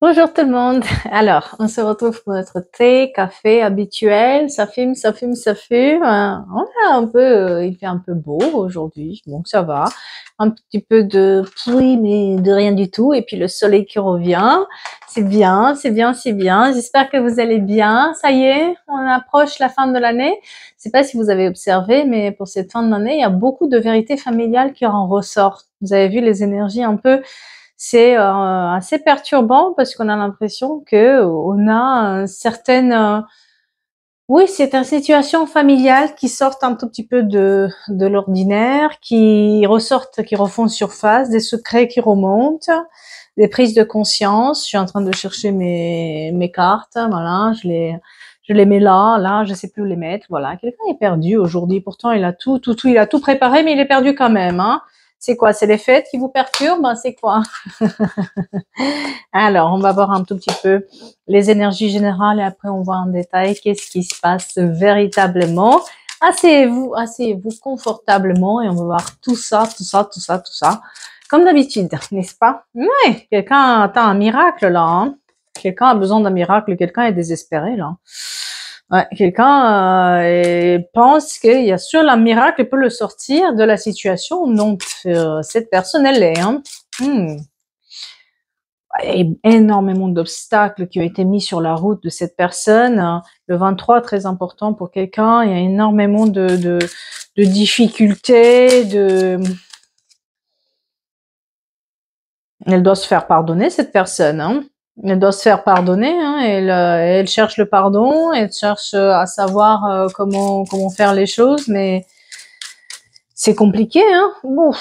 Bonjour tout le monde. Alors, on se retrouve pour notre thé, café habituel. Ça fume, ça fume, ça fume. On a un peu, il fait un peu beau aujourd'hui, donc ça va. Un petit peu de pluie, mais de rien du tout. Et puis le soleil qui revient. C'est bien, c'est bien, c'est bien. J'espère que vous allez bien. Ça y est, on approche la fin de l'année. Je sais pas si vous avez observé, mais pour cette fin d'année, il y a beaucoup de vérités familiales qui en ressortent. Vous avez vu les énergies un peu. C'est assez perturbant parce qu'on a l'impression que on a oui, c'est une situation familiale qui sortent un tout petit peu de l'ordinaire, qui ressortent, qui refont surface, des secrets qui remontent, des prises de conscience. Je suis en train de chercher mes cartes, voilà, je les mets là, je sais plus où les mettre, voilà. Quelqu'un est perdu aujourd'hui, pourtant il a tout, il a tout préparé, mais il est perdu quand même, hein. C'est quoi? C'est les fêtes qui vous perturbent? Ben, c'est quoi? Alors, on va voir un tout petit peu les énergies générales et après on voit en détail qu'est-ce qui se passe véritablement. Asseyez-vous confortablement et on va voir tout ça, tout ça, tout ça, tout ça. Comme d'habitude, n'est-ce pas? Ouais, quelqu'un attend un miracle là, hein. Quelqu'un a besoin d'un miracle, quelqu'un est désespéré là. Ouais, quelqu'un pense qu'il y a sûr un miracle peut le sortir de la situation, donc cette personne elle est. Hein. Énormément d'obstacles qui ont été mis sur la route de cette personne. Le 23, très important pour quelqu'un. Il y a énormément de difficultés, Elle doit se faire pardonner, cette personne. Hein. Elle doit se faire pardonner. Hein. Elle cherche le pardon. Elle cherche à savoir comment faire les choses, mais c'est compliqué. Hein. Bon,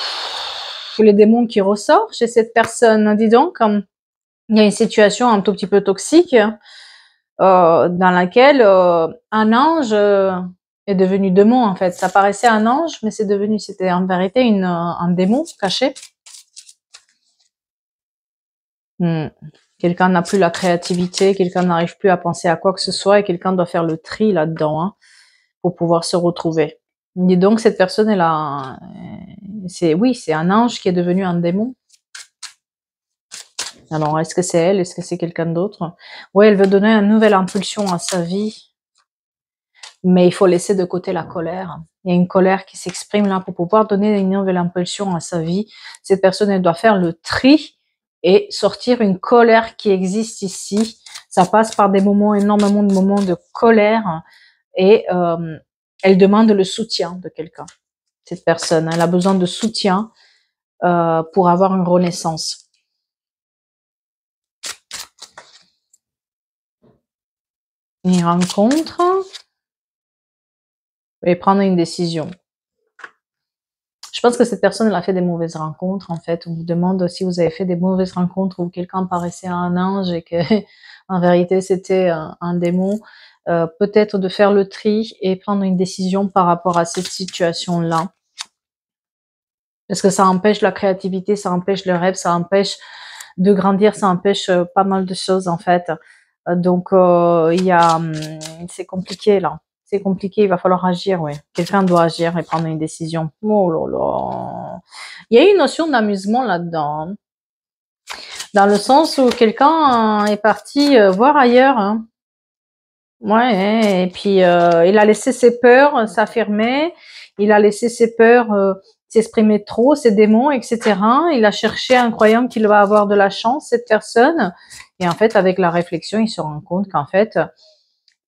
les démons qui ressortent chez cette personne. Dis donc, il y a une situation un tout petit peu toxique dans laquelle un ange est devenu démon en fait. Ça paraissait un ange, mais c'était en vérité un démon caché. Quelqu'un n'a plus la créativité, quelqu'un n'arrive plus à penser à quoi que ce soit et quelqu'un doit faire le tri là-dedans hein, pour pouvoir se retrouver. Et donc cette personne est là, c'est un ange qui est devenu un démon. Alors, est-ce que c'est elle? Est-ce que c'est quelqu'un d'autre? Oui, elle veut donner une nouvelle impulsion à sa vie, mais il faut laisser de côté la colère. Il y a une colère qui s'exprime là pour pouvoir donner une nouvelle impulsion à sa vie. Cette personne, elle doit faire le tri et sortir une colère qui existe ici. Ça passe par des moments, énormément de moments de colère et elle demande le soutien de quelqu'un. Cette personne, elle a besoin de soutien pour avoir une renaissance. Une rencontre et prendre une décision. Je pense que cette personne elle a fait des mauvaises rencontres en fait. On vous demande si vous avez fait des mauvaises rencontres où quelqu'un paraissait un ange et que en vérité c'était un démon. Peut-être de faire le tri et prendre une décision par rapport à cette situation-là. Parce que ça empêche la créativité, ça empêche le rêve, ça empêche de grandir, ça empêche pas mal de choses en fait. Donc c'est compliqué là. C'est compliqué, il va falloir agir, ouais. Quelqu'un doit agir et prendre une décision. Oh là là. Il y a une notion d'amusement là-dedans. Hein. Dans le sens où quelqu'un est parti voir ailleurs. Hein. Ouais, et puis il a laissé ses peurs s'affirmer, il a laissé ses peurs s'exprimer trop, ses démons, etc. Il a cherché en croyant qu'il va avoir de la chance, cette personne. Et en fait, avec la réflexion, il se rend compte qu'en fait,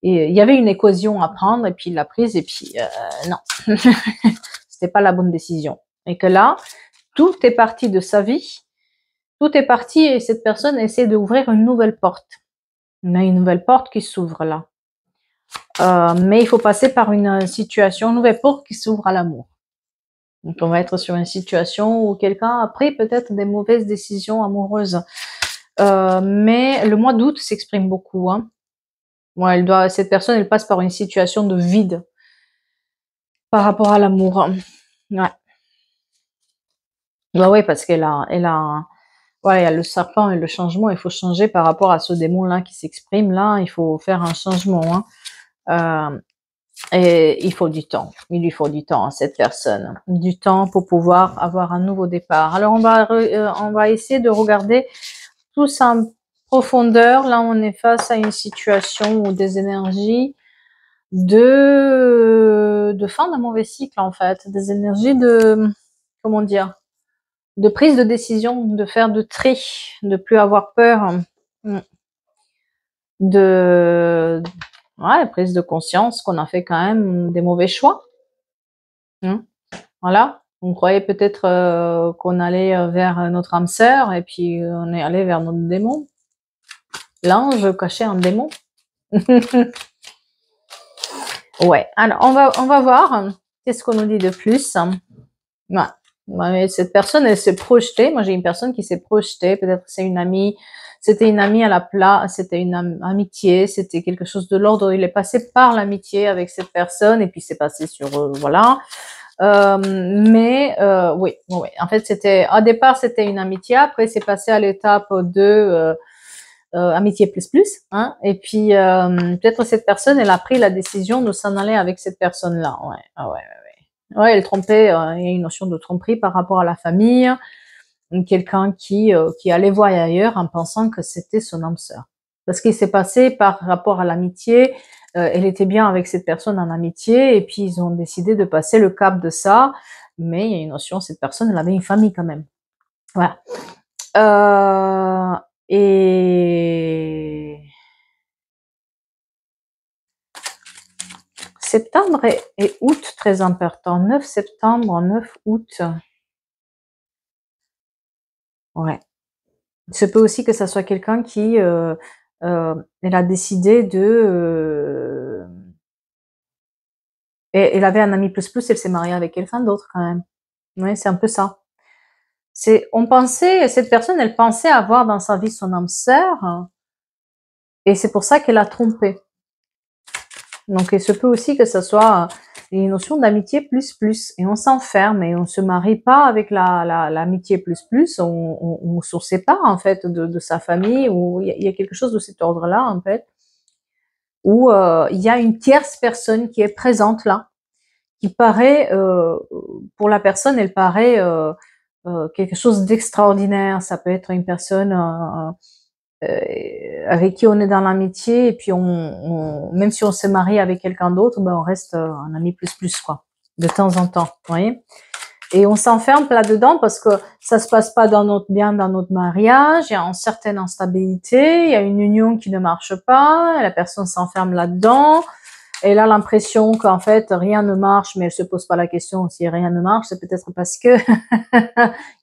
il y avait une équation à prendre, et puis il l'a prise, et puis non, c'était pas la bonne décision. Et que là, tout est parti de sa vie, tout est parti, et cette personne essaie d'ouvrir une nouvelle porte. On a une nouvelle porte qui s'ouvre là. Mais il faut passer par une situation, une nouvelle porte qui s'ouvre à l'amour. Donc on va être sur une situation où quelqu'un a pris peut-être des mauvaises décisions amoureuses. Mais le mois d'août s'exprime beaucoup. Hein. Ouais, cette personne, elle passe par une situation de vide par rapport à l'amour. Ouais. Bah ouais, parce ouais, il y a le serpent et le changement. Il faut changer par rapport à ce démon-là qui s'exprime là. Il faut faire un changement. Hein. Et il faut du temps. Il lui faut du temps à cette personne. Du temps pour pouvoir avoir un nouveau départ. Alors, on va essayer de regarder tous un profondeur. Là, on est face à une situation ou des énergies de fin d'un mauvais cycle, en fait. Des énergies de, comment dire, de prise de décision, de faire de tri, de plus avoir peur, de, ouais, prise de conscience qu'on a fait quand même des mauvais choix. Voilà. On croyait peut-être qu'on allait vers notre âme sœur et puis on est allé vers notre démon. L'ange cachait un démon. Ouais. Alors on va voir qu'est-ce qu'on nous dit de plus. Ouais. Ouais, cette personne, elle s'est projetée. Moi, j'ai une personne qui s'est projetée. Peut-être c'est une amie. C'était une amie à la place. C'était une amitié. C'était quelque chose de l'ordre. Il est passé par l'amitié avec cette personne et puis c'est passé sur voilà. Oui, oui. En fait, c'était au départ c'était une amitié. Après, c'est passé à l'étape de amitié plus plus. Hein, et puis peut-être cette personne, elle a pris la décision de s'en aller avec cette personne-là. Ouais, ah ouais. Ouais, elle trompait, il y a une notion de tromperie par rapport à la famille, quelqu'un qui allait voir ailleurs en pensant que c'était son âme sœur. Parce qu'il s'est passé par rapport à l'amitié, elle était bien avec cette personne en amitié, et puis ils ont décidé de passer le cap de ça, mais il y a une notion, cette personne, elle avait une famille quand même. Voilà. Et septembre et août, très important. 9 septembre, 9 août. Ouais. Il se peut aussi que ça soit quelqu'un qui, elle a décidé de, elle avait un ami plus plus, elle s'est mariée avec quelqu'un d'autre quand même. Ouais, c'est un peu ça. On pensait, cette personne, elle pensait avoir dans sa vie son âme sœur, et c'est pour ça qu'elle a trompé. Donc, il se peut aussi que ça soit une notion d'amitié plus plus, et on s'enferme et on se marie pas avec l'amitié plus plus, on se sépare en fait de sa famille, ou il y a quelque chose de cet ordre-là en fait, où il y a une tierce personne qui est présente là, qui paraît, pour la personne, elle paraît quelque chose d'extraordinaire. Ça peut être une personne avec qui on est dans l'amitié, et puis même si on se marie avec quelqu'un d'autre, ben on reste un ami plus plus quoi, de temps en temps, vous voyez. Et on s'enferme là-dedans parce que ça se passe pas bien dans notre mariage, il y a une certaine instabilité, il y a une union qui ne marche pas, la personne s'enferme là-dedans, elle a l'impression qu'en fait rien ne marche, mais elle se pose pas la question si rien ne marche, c'est peut-être parce que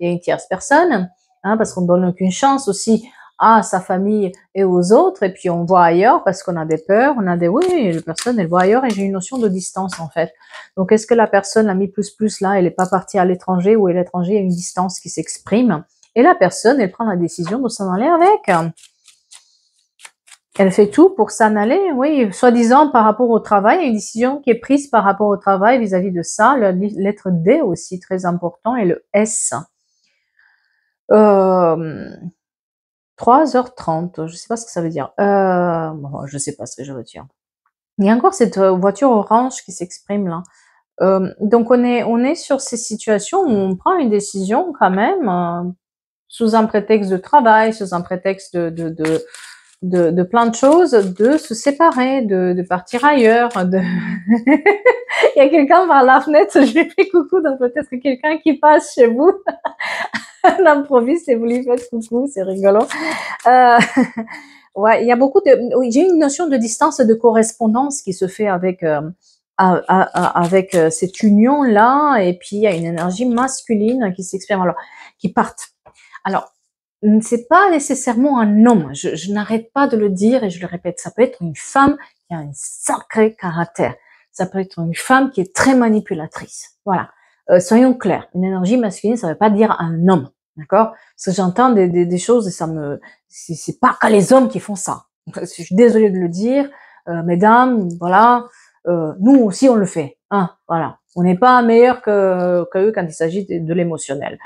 il y a une tierce personne, hein, parce qu'on donne aucune chance aussi à sa famille et aux autres, et puis on voit ailleurs parce qu'on a des peurs, on a des oui, la personne elle voit ailleurs, et j'ai une notion de distance en fait. Donc est-ce que la personne a mis plus plus là, elle est pas partie à l'étranger, ou à l'étranger il y a une distance qui s'exprime, et la personne elle prend la décision de s'en aller avec. Elle fait tout pour s'en aller, oui, soi-disant par rapport au travail. Il y a une décision qui est prise par rapport au travail vis-à-vis de ça. La lettre D aussi, très important, et le S. 3h30, je sais pas ce que ça veut dire. Bon, je sais pas ce que je veux dire. Il y a encore cette voiture orange qui s'exprime là. Donc on est sur ces situations où on prend une décision quand même, sous un prétexte de travail, sous un prétexte de plein de choses, de se séparer, de partir ailleurs. Il y a quelqu'un par la fenêtre, je lui fais coucou, donc peut-être quelqu'un qui passe chez vous. On improvise et vous lui faites coucou, c'est rigolo. Ouais, il y a beaucoup de, oui, j'ai une notion de distance et de correspondance qui se fait avec avec cette union là, et puis il y a une énergie masculine qui s'exprime, alors qui partent. Alors c'est pas nécessairement un homme, je n'arrête pas de le dire et je le répète, ça peut être une femme qui a un sacré caractère, ça peut être une femme qui est très manipulatrice, voilà. Soyons clairs, une énergie masculine, ça veut pas dire un homme, d'accord? Parce que j'entends des choses et c'est pas que les hommes qui font ça. Je suis désolée de le dire, mesdames, voilà, nous aussi on le fait, hein, voilà. On n'est pas meilleur que eux quand il s'agit de l'émotionnel.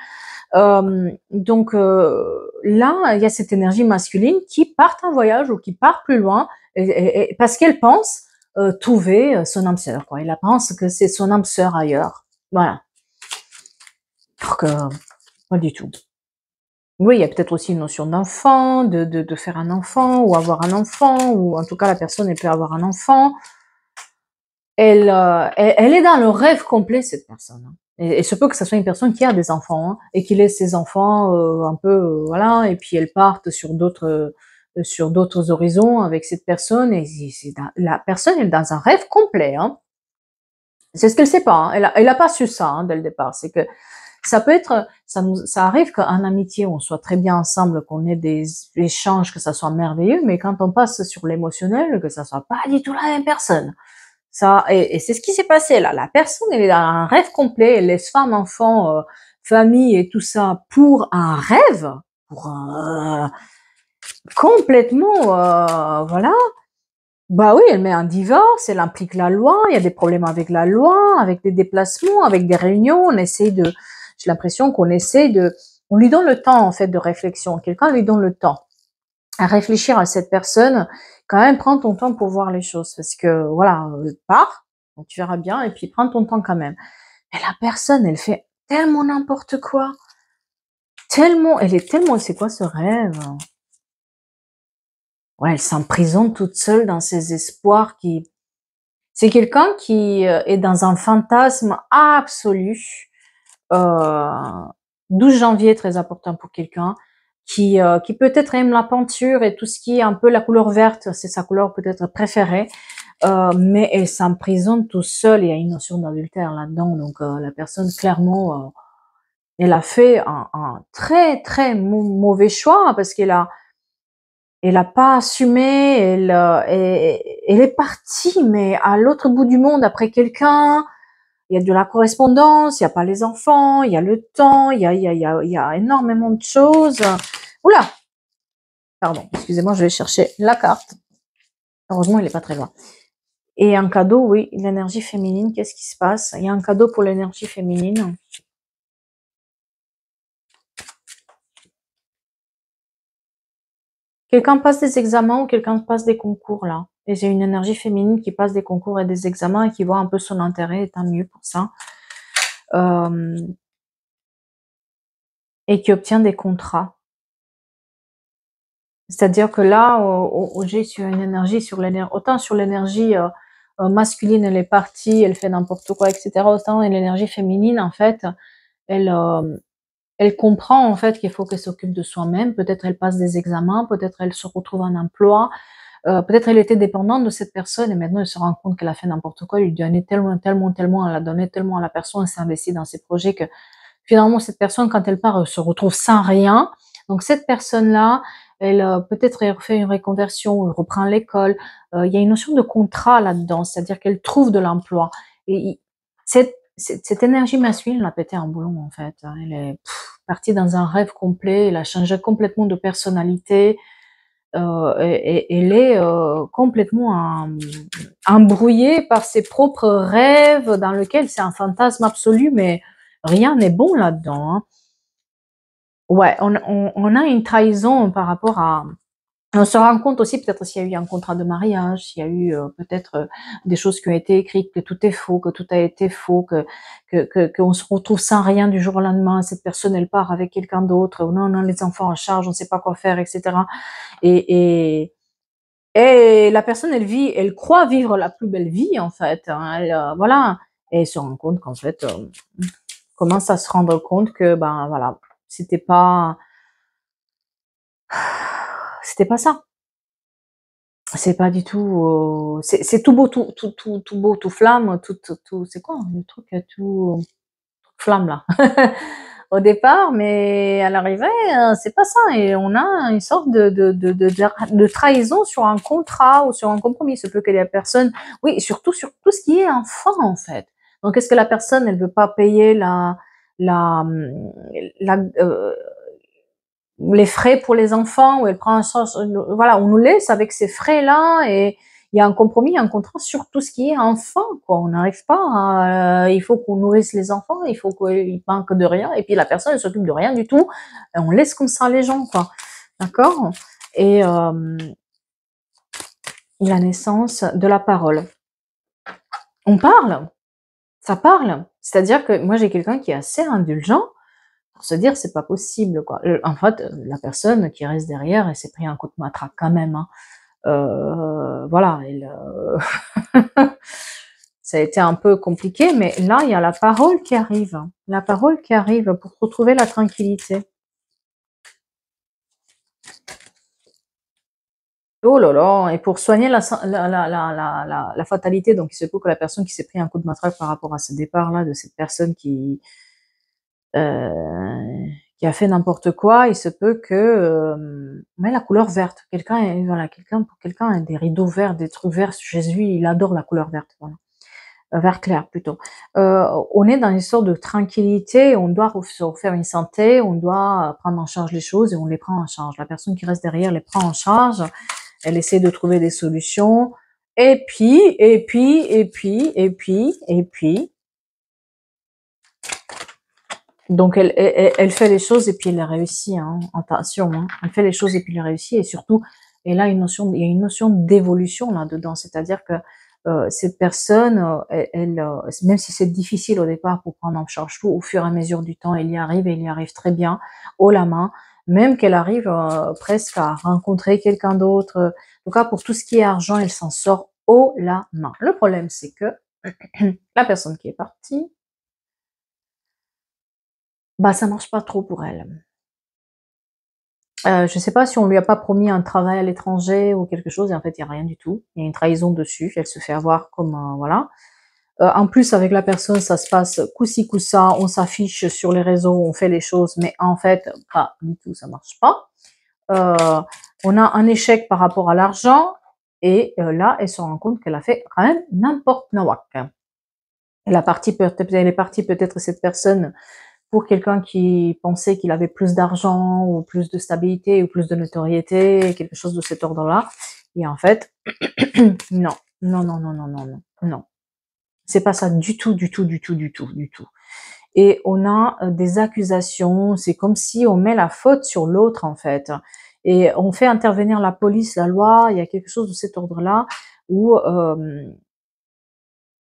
Donc là, il y a cette énergie masculine qui part en voyage ou qui part plus loin, et parce qu'elle pense trouver son âme sœur, quoi. Elle pense que c'est son âme sœur ailleurs. Voilà. Alors que pas du tout. Oui, il y a peut-être aussi une notion d'enfant, de faire un enfant ou avoir un enfant, ou en tout cas la personne elle peut avoir un enfant. Elle est dans le rêve complet, cette personne, hein. Et se peut que ce soit une personne qui a des enfants, hein, et qui laisse ses enfants un peu, voilà, et puis elle parte sur d'autres horizons avec cette personne, et la personne est dans un rêve complet, hein. C'est ce qu'elle sait pas, hein. Elle a pas su ça, hein, dès le départ. C'est que ça peut être, ça arrive qu'en amitié, on soit très bien ensemble, qu'on ait des échanges, que ça soit merveilleux, mais quand on passe sur l'émotionnel, que ça soit pas du tout la même personne. Ça, et c'est ce qui s'est passé là. La personne, elle est dans un rêve complet, elle laisse femme, enfant, famille et tout ça pour un rêve, pour un, complètement, voilà. Bah oui, elle met un divorce, elle implique la loi, il y a des problèmes avec la loi, avec des déplacements, avec des réunions, on essaie de, j'ai l'impression qu'on essaie de, on lui donne le temps en fait de réflexion, quelqu'un lui donne le temps à réfléchir à cette personne, quand même prends ton temps pour voir les choses, parce que voilà, pars, tu verras bien, et puis prends ton temps quand même. Mais la personne, elle fait tellement n'importe quoi, tellement, elle est tellement, c'est quoi ce rêve? Ouais, elle s'emprisonne toute seule dans ses espoirs qui, c'est quelqu'un qui est dans un fantasme absolu. Euh, 12 janvier, très important pour quelqu'un qui peut-être aime la peinture et tout ce qui est un peu la couleur verte, c'est sa couleur peut-être préférée, mais elle s'emprisonne tout seul. Il y a une notion d'adultère là-dedans, donc la personne clairement, elle a fait un très très mauvais choix parce elle a pas assumé, elle est partie, mais à l'autre bout du monde après quelqu'un. Il y a de la correspondance, il y a pas les enfants, il y a le temps, il y a énormément de choses. Oula, pardon, excusez-moi, je vais chercher la carte. Heureusement, il est pas très loin. Et un cadeau, oui, l'énergie féminine, qu'est-ce qui se passe? Il y a un cadeau pour l'énergie féminine. Quelqu'un passe des examens ou quelqu'un passe des concours, là. Et j'ai une énergie féminine qui passe des concours et des examens et qui voit un peu son intérêt, et tant mieux pour ça. Et qui obtient des contrats. C'est-à-dire que là, j'ai sur une énergie, sur l'énergie, autant sur l'énergie masculine, elle est partie, elle fait n'importe quoi, etc. Autant l'énergie féminine, en fait, elle, elle comprend en fait qu'il faut qu'elle s'occupe de soi-même. Peut-être elle passe des examens, peut-être elle se retrouve en emploi, peut-être elle était dépendante de cette personne et maintenant elle se rend compte qu'elle a fait n'importe quoi, elle lui donnait tellement, tellement, tellement, elle a donné tellement à la personne, elle s'est investie dans ses projets que finalement cette personne, quand elle part, se retrouve sans rien. Donc cette personne-là, elle peut-être elle fait une reconversion, elle reprend l'école. Il y a une notion de contrat là-dedans, c'est-à-dire qu'elle trouve de l'emploi. Et cette énergie masculine l'a pété un boulon en fait, hein. Elle est partie dans un rêve complet, elle a changé complètement de personnalité. Et elle est complètement embrouillée par ses propres rêves dans lesquels c'est un fantasme absolu, mais rien n'est bon là-dedans, hein. Ouais, on a une trahison par rapport à, on se rend compte aussi peut-être s'il y a eu un contrat de mariage, s'il y a eu peut-être des choses qui ont été écrites, que tout est faux, que tout a été faux, qu'on se retrouve sans rien du jour au lendemain, cette personne elle part avec quelqu'un d'autre, ou non, non, les enfants en charge, on ne sait pas quoi faire, etc. Et, et la personne, elle vit, elle croit vivre la plus belle vie, en fait, hein. Elle, voilà. Et elle se rend compte qu'en fait, commence à se rendre compte que, ben, voilà, c'était pas, c'était pas ça. C'est pas du tout, c'est tout beau, tout beau, tout flamme, c'est quoi le truc, tout flamme là, au départ, mais à l'arrivée, c'est pas ça. Et on a une sorte de trahison sur un contrat ou sur un compromis. Il se peut que la personne, oui, et surtout sur tout ce qui est enfant en fait. Donc, est-ce que la personne, elle veut pas payer la, la, les frais pour les enfants, ou elle prend en charge, voilà, on nous laisse avec ces frais-là, et il y a un compromis, un contrat sur tout ce qui est enfant, quoi. On n'arrive pas à, il faut qu'on nourrisse les enfants, il faut qu'ils manquent de rien, et puis la personne, elle s'occupe de rien du tout, et on laisse comme ça les gens, quoi. D'accord? Et la naissance de la parole. On parle, ça parle. C'est-à-dire que moi, j'ai quelqu'un qui est assez indulgent. pour se dire c'est pas possible, quoi. En fait, la personne qui reste derrière, elle s'est pris un coup de matraque quand même, hein. Voilà, ça a été un peu compliqué, mais là, il y a la parole qui arrive, hein. La parole qui arrive pour retrouver la tranquillité. Oh là là, et pour soigner la fatalité, donc il se peut que la personne qui s'est pris un coup de matraque par rapport à ce départ-là, de cette personne qui a fait n'importe quoi, il se peut que, mais la couleur verte, voilà, pour quelqu'un, des rideaux verts, des trucs verts, Jésus, il adore la couleur verte, voilà. Vert clair plutôt. On est dans une sorte de tranquillité, on doit se refaire une santé, on doit prendre en charge les choses et on les prend en charge. La personne qui reste derrière les prend en charge, elle essaie de trouver des solutions, et puis, donc elle fait les choses et puis elle les réussit, hein. Attention, hein. Elle fait les choses et puis elle les réussit, et surtout, elle a il y a une notion d'évolution là-dedans, c'est-à-dire que cette personne, même si c'est difficile au départ pour prendre en charge tout, au fur et à mesure du temps, elle y arrive et elle y arrive très bien, haut la main, même qu'elle arrive presque à rencontrer quelqu'un d'autre. En tout cas, pour tout ce qui est argent, elle s'en sort haut la main. Le problème, c'est que la personne qui est partie, bah ça marche pas trop pour elle. Je sais pas si on lui a pas promis un travail à l'étranger ou quelque chose, et en fait il y a rien du tout. Il y a une trahison dessus, elle se fait avoir comme, voilà. En plus avec la personne ça se passe coup-ci coup-ça, on s'affiche sur les réseaux, on fait les choses, mais en fait pas du tout, ça marche pas. On a un échec par rapport à l'argent, et là elle se rend compte qu'elle a fait quand même n'importe nawak. Elle est partie peut-être cette personne pour quelqu'un qui pensait qu'il avait plus d'argent ou plus de stabilité ou plus de notoriété, quelque chose de cet ordre-là. Et en fait, non, non, non, non, non, non, non, non. C'est pas ça du tout, du tout, du tout, du tout, du tout. Et on a des accusations, c'est comme si on met la faute sur l'autre, en fait. Et on fait intervenir la police, la loi, il y a quelque chose de cet ordre-là où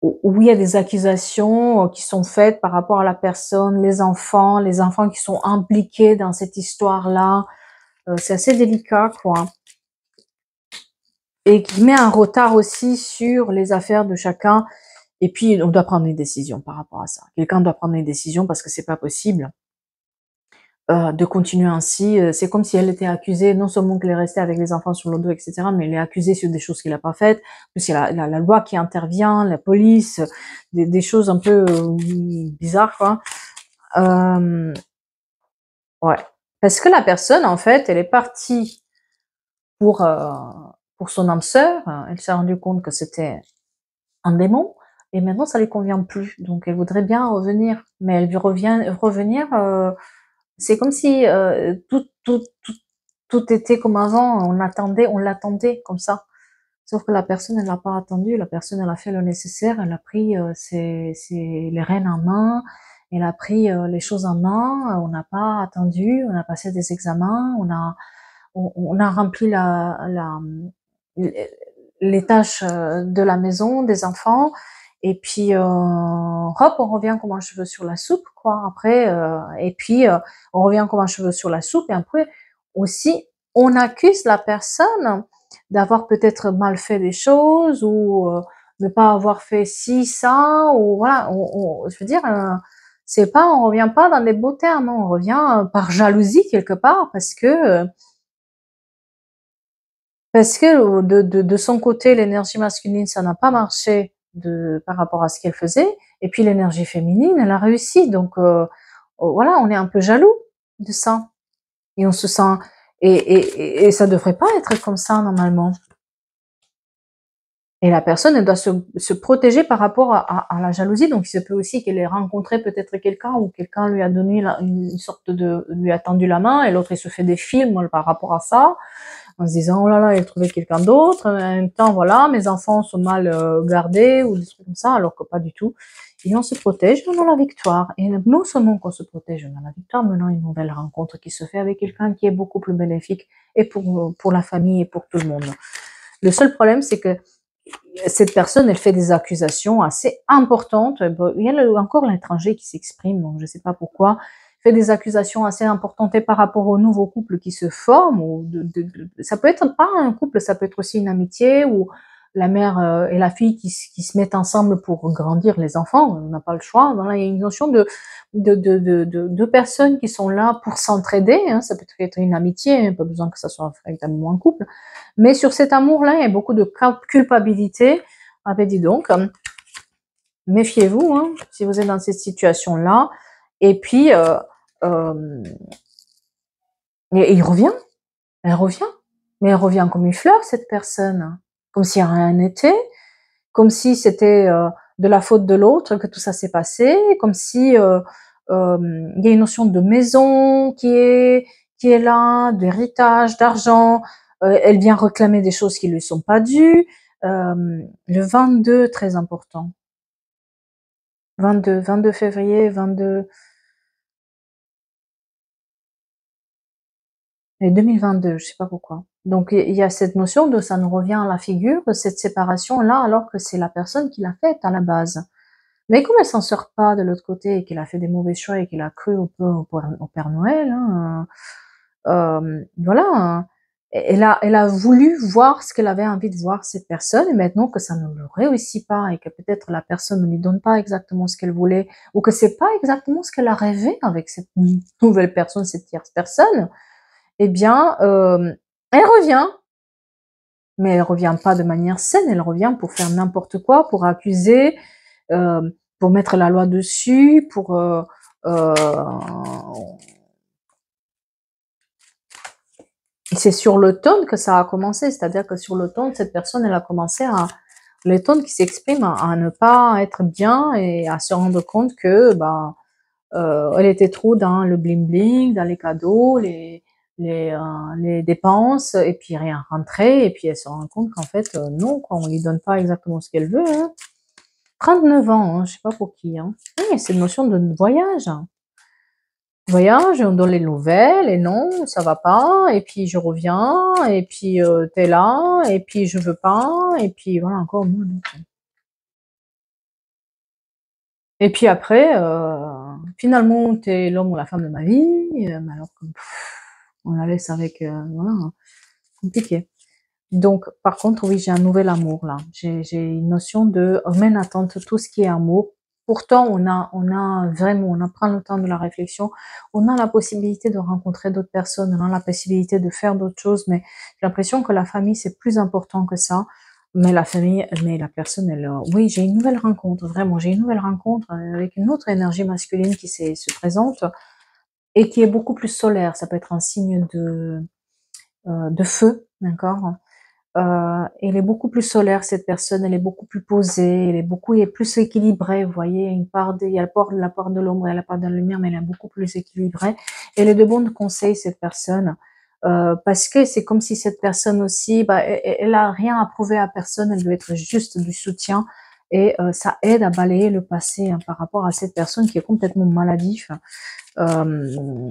où il y a des accusations qui sont faites par rapport à la personne, les enfants qui sont impliqués dans cette histoire-là. C'est assez délicat, quoi. Et qui met un retard aussi sur les affaires de chacun. Et puis, on doit prendre une décision par rapport à ça. Quelqu'un doit prendre une décision parce que c'est pas possible de continuer ainsi. C'est comme si elle était accusée, non seulement qu'elle est restée avec les enfants sur le dos, etc., mais elle est accusée sur des choses qu'il n'a pas faites. En plus, il y a la loi qui intervient, la police, des choses un peu bizarres, quoi. Ouais. Parce que la personne, en fait, elle est partie pour, euh, pour son âme sœur. Elle s'est rendue compte que c'était un démon. Et maintenant, ça lui convient plus. Donc, elle voudrait bien revenir. Mais elle revenir, c'est comme si tout était comme avant. On l'attendait comme ça. Sauf que la personne, elle l'a pas attendu. La personne, elle a fait le nécessaire. Elle a pris les rênes en main. Elle a pris les choses en main. On n'a pas attendu. On a passé des examens. On a rempli les tâches de la maison, des enfants. Et puis, hop, on revient comme un cheveu sur la soupe, quoi. Après, et puis, on revient comme un cheveu sur la soupe. Et après, aussi, on accuse la personne d'avoir peut-être mal fait des choses, ou ne pas avoir fait ci, ça, ou voilà. Je veux dire, c'est pas, on revient pas dans des beaux termes, hein. On revient par jalousie quelque part, parce que de son côté, l'énergie masculine, ça n'a pas marché par rapport à ce qu'elle faisait. Et puis l'énergie féminine, elle a réussi. Donc voilà, on est un peu jaloux de ça. Et on se sent, et ça devrait pas être comme ça normalement. Et la personne, elle doit se protéger par rapport à la jalousie. Donc il se peut aussi qu'elle ait rencontré peut-être quelqu'un, ou quelqu'un lui a donné une sorte lui a tendu la main, et l'autre il se fait des films par rapport à ça, en se disant oh là là, il a trouvé quelqu'un d'autre. En même temps, voilà, mes enfants sont mal gardés, ou des trucs comme ça, alors que pas du tout. Et on se protège, on a la victoire. Et non seulement qu'on se protège, on a la victoire, mais on a une nouvelle rencontre qui se fait avec quelqu'un qui est beaucoup plus bénéfique, et pour la famille et pour tout le monde. Le seul problème, c'est que cette personne, elle fait des accusations assez importantes. Il y a encore l'étranger qui s'exprime, donc je ne sais pas pourquoi. fait des accusations assez importantes et par rapport aux nouveaux couples qui se forment, ou ça peut être pas un couple, ça peut être aussi une amitié, ou la mère et la fille qui se mettent ensemble pour grandir les enfants, on n'a pas le choix. Voilà, il y a une notion de personnes qui sont là pour s'entraider, hein, ça peut être une amitié, hein, pas besoin que ça soit véritablement un couple, mais sur cet amour-là, il y a beaucoup de culpabilité. Ah ben dis donc, méfiez-vous hein, si vous êtes dans cette situation-là. Et puis, et il revient, elle revient, mais elle revient comme une fleur, cette personne, comme si rien n'était, comme si c'était de la faute de l'autre que tout ça s'est passé, comme si il y a une notion de maison qui est là, d'héritage, d'argent. Elle vient réclamer des choses qui lui sont pas dues. Le 22, très important. 22 février, 22 et 2022, je sais pas pourquoi. Donc il y a cette notion de ça nous revient à la figure, cette séparation là, alors que c'est la personne qui l'a faite à la base. Mais comme elle s'en sort pas de l'autre côté et qu'elle a fait des mauvais choix et qu'elle a cru au Père Noël, hein, voilà, hein, elle a voulu voir ce qu'elle avait envie de voir cette personne, et maintenant que ça ne le réussit pas et que peut-être la personne ne lui donne pas exactement ce qu'elle voulait, ou que c'est pas exactement ce qu'elle a rêvé avec cette nouvelle personne, cette tierce personne, eh bien, elle revient, mais elle revient pas de manière saine, elle revient pour faire n'importe quoi, pour accuser, pour mettre la loi dessus, euh, c'est sur l'automne que ça a commencé, c'est-à-dire que sur l'automne, cette personne, elle a commencé à, l'automne qui s'exprime à ne pas être bien et à se rendre compte que, bah, elle était trop dans le bling bling, dans les cadeaux, les dépenses, et puis rien rentrait, et puis elle se rend compte qu'en fait, non, quoi, on lui donne pas exactement ce qu'elle veut, hein. 39 ans, hein, je sais pas pour qui, hein. Oui, c'est une notion de voyage, hein. Voyage, on donne les nouvelles, et non, ça va pas, et puis je reviens, et puis t'es là, et puis je veux pas, et puis voilà, encore moi. Et puis après, finalement, t'es l'homme ou la femme de ma vie, mais alors que on la laisse avec, voilà, compliqué. Donc, par contre, oui, j'ai un nouvel amour là. J'ai une notion de mène à attente tout ce qui est amour. Pourtant, on a vraiment, on prend le temps de la réflexion. On a la possibilité de rencontrer d'autres personnes, on a la possibilité de faire d'autres choses, mais j'ai l'impression que la famille, c'est plus important que ça. Mais la famille, mais la personne, elle, oui, j'ai une nouvelle rencontre, vraiment, j'ai une nouvelle rencontre avec une autre énergie masculine qui se présente et qui est beaucoup plus solaire. Ça peut être un signe de feu, d'accord? Elle est beaucoup plus solaire, cette personne, elle est beaucoup plus posée, elle est plus équilibrée, vous voyez, il y a la part de l'ombre et la part de la lumière, mais elle est beaucoup plus équilibrée. Elle est de bons conseils, cette personne, parce que c'est comme si cette personne aussi, bah, elle a rien à prouver à personne, elle veut être juste du soutien, et ça aide à balayer le passé hein, par rapport à cette personne qui est complètement maladif, euh,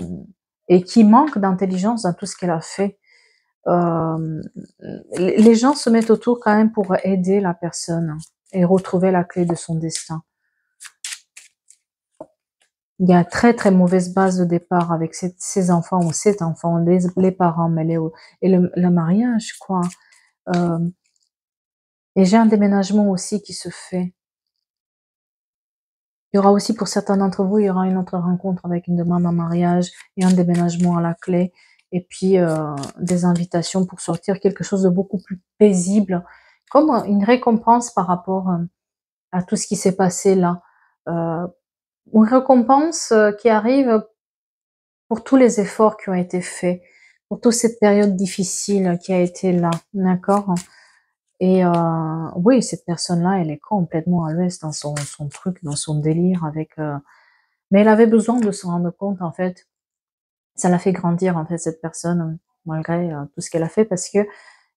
et qui manque d'intelligence dans tout ce qu'elle a fait. Euh, les gens se mettent autour quand même pour aider la personne et retrouver la clé de son destin. Il y a une très très mauvaise base de départ avec ces enfants ou cet enfant, les parents mêlés et le mariage, quoi. Euh, et j'ai un déménagement aussi qui se fait. Il y aura aussi pour certains d'entre vous, il y aura une autre rencontre avec une demande en mariage et un déménagement à la clé. Et puis des invitations pour sortir quelque chose de beaucoup plus paisible, comme une récompense par rapport à tout ce qui s'est passé là. Euh, une récompense qui arrive pour tous les efforts qui ont été faits, pour toute cette période difficile qui a été là, d'accord? Et oui, cette personne-là, elle est complètement à l'ouest dans son truc, dans son délire avec... mais elle avait besoin de se rendre compte, en fait. Ça l'a fait grandir, en fait, cette personne, malgré tout ce qu'elle a fait, parce que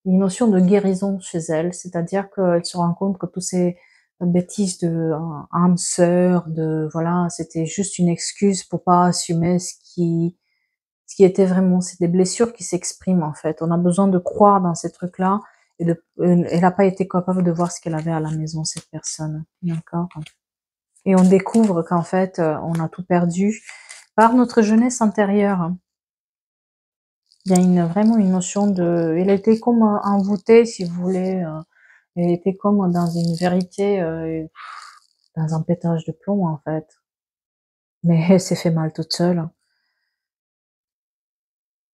il y a une notion de guérison chez elle, c'est-à-dire qu'elle se rend compte que tous ces bêtises de âme sœur, de voilà, c'était juste une excuse pour pas assumer ce qui était vraiment, c'est des blessures qui s'expriment en fait. On a besoin de croire dans ces trucs-là et elle n'a pas été capable de voir ce qu'elle avait à la maison cette personne, d'accord. Et on découvre qu'en fait on a tout perdu par notre jeunesse antérieure. Il y a vraiment une notion de... Il était comme envoûté, si vous voulez. Il était comme dans une vérité, dans un pétage de plomb, en fait. Mais elle s'est fait mal toute seule.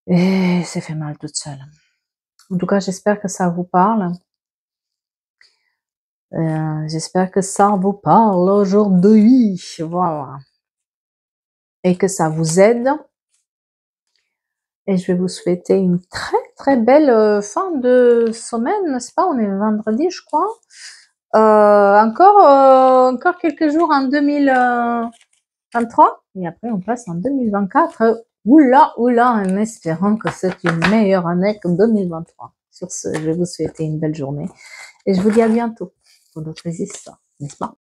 Et elle s'est fait mal toute seule. En tout cas, j'espère que ça vous parle. J'espère que ça vous parle aujourd'hui. Voilà. Et que ça vous aide. Et je vais vous souhaiter une très très belle fin de semaine, n'est-ce pas? On est vendredi, je crois. Encore quelques jours en 2023. Et après, on passe en 2024. Oula, oula, en espérant que c'est une meilleure année que 2023. Sur ce, je vais vous souhaiter une belle journée. Et je vous dis à bientôt pour d'autres histoires, n'est-ce pas?